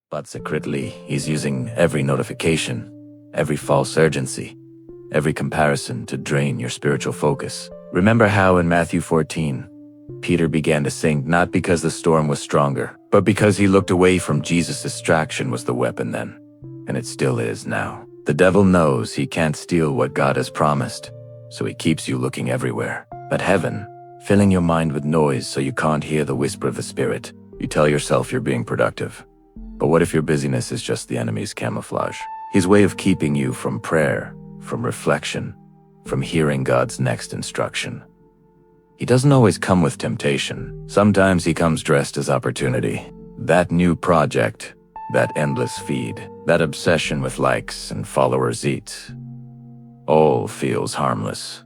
But secretly, he's using every notification, every false urgency, every comparison to drain your spiritual focus. Remember how in Matthew 14, Peter began to sink not because the storm was stronger, but because he looked away from Jesus' distraction was the weapon then. And it still is now. The devil knows he can't steal what God has promised, so he keeps you looking everywhere. But heaven, filling your mind with noise so you can't hear the whisper of the Spirit, you tell yourself you're being productive. But what if your busyness is just the enemy's camouflage? His way of keeping you from prayer, from reflection, from hearing God's next instruction. He doesn't always come with temptation. Sometimes he comes dressed as opportunity. That new project, that endless feed, that obsession with likes and followers all feels harmless,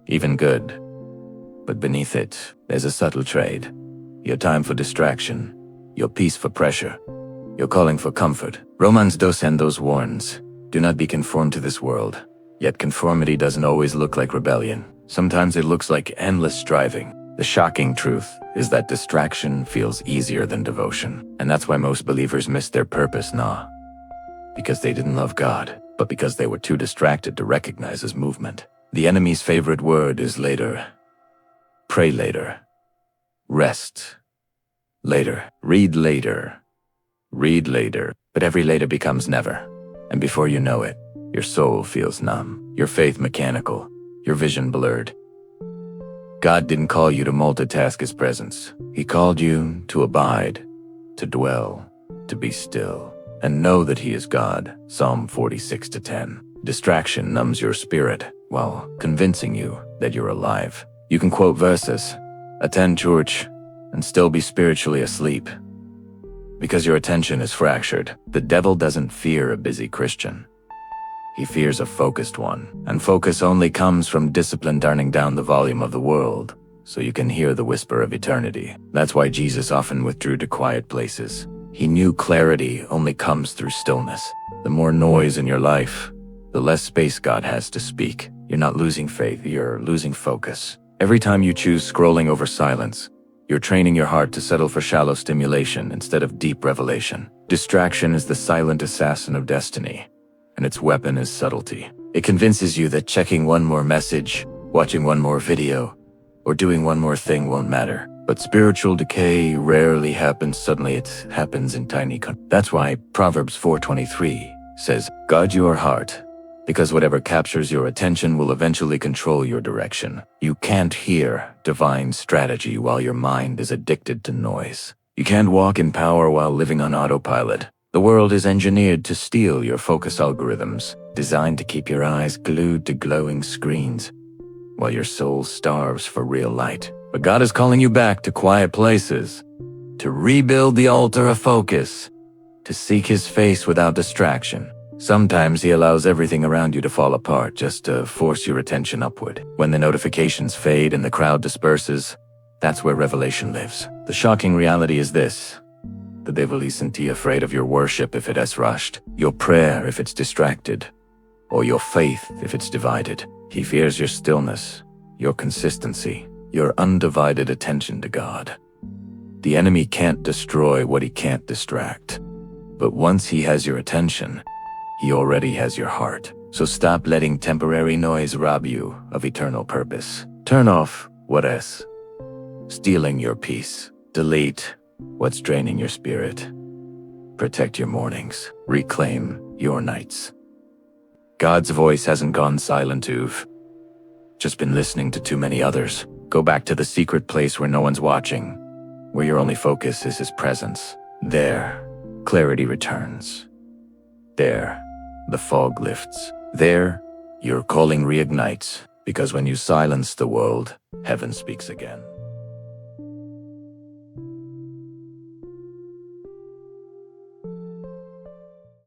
even good. But beneath it, there's a subtle trade. Your time for distraction, your peace for pressure, your calling for comfort. Romans 2:2 warns, do not be conformed to this world. Yet conformity doesn't always look like rebellion. Sometimes it looks like endless striving. The shocking truth is that distraction feels easier than devotion. And that's why most believers miss their purpose, not because they didn't love God, but because they were too distracted to recognize His movement. The enemy's favorite word is later. Pray later. Rest later. Read later. Read later. But every later becomes never. And before you know it, your soul feels numb, your faith mechanical, your vision blurred. God didn't call you to multitask His presence. He called you to abide, to dwell, to be still, and know that He is God. Psalm 46:10. Distraction numbs your spirit while convincing you that you're alive. You can quote verses, attend church, and still be spiritually asleep. Because your attention is fractured, the devil doesn't fear a busy Christian. He fears a focused one, and focus only comes from discipline turning down the volume of the world, so you can hear the whisper of eternity. That's why Jesus often withdrew to quiet places. He knew clarity only comes through stillness. The more noise in your life, the less space God has to speak. You're not losing faith, you're losing focus. Every time you choose scrolling over silence, you're training your heart to settle for shallow stimulation instead of deep revelation. Distraction is the silent assassin of destiny, and its weapon is subtlety. It convinces you that checking one more message, watching one more video, or doing one more thing won't matter. But spiritual decay rarely happens suddenly, it happens in tiny That's why Proverbs 4:23 says, guard your heart, because whatever captures your attention will eventually control your direction. You can't hear divine strategy while your mind is addicted to noise. You can't walk in power while living on autopilot. The world is engineered to steal your focus algorithms, designed to keep your eyes glued to glowing screens, while your soul starves for real light. But God is calling you back to quiet places, to rebuild the altar of focus, to seek His face without distraction. Sometimes He allows everything around you to fall apart just to force your attention upward. When the notifications fade and the crowd disperses, that's where revelation lives. The shocking reality is this. The devil isn't afraid of your worship if it has rushed, your prayer if it's distracted, or your faith if it's divided. He fears your stillness, your consistency, your undivided attention to God. The enemy can't destroy what he can't distract. But once he has your attention, he already has your heart. So stop letting temporary noise rob you of eternal purpose. Turn off what is stealing your peace. Delete what's draining your spirit. Protect your mornings. Reclaim your nights. God's voice hasn't gone silent, you've just been listening to too many others. Go back to the secret place where no one's watching, where your only focus is His presence. There, clarity returns. There, the fog lifts. There, your calling reignites, because when you silence the world, heaven speaks again.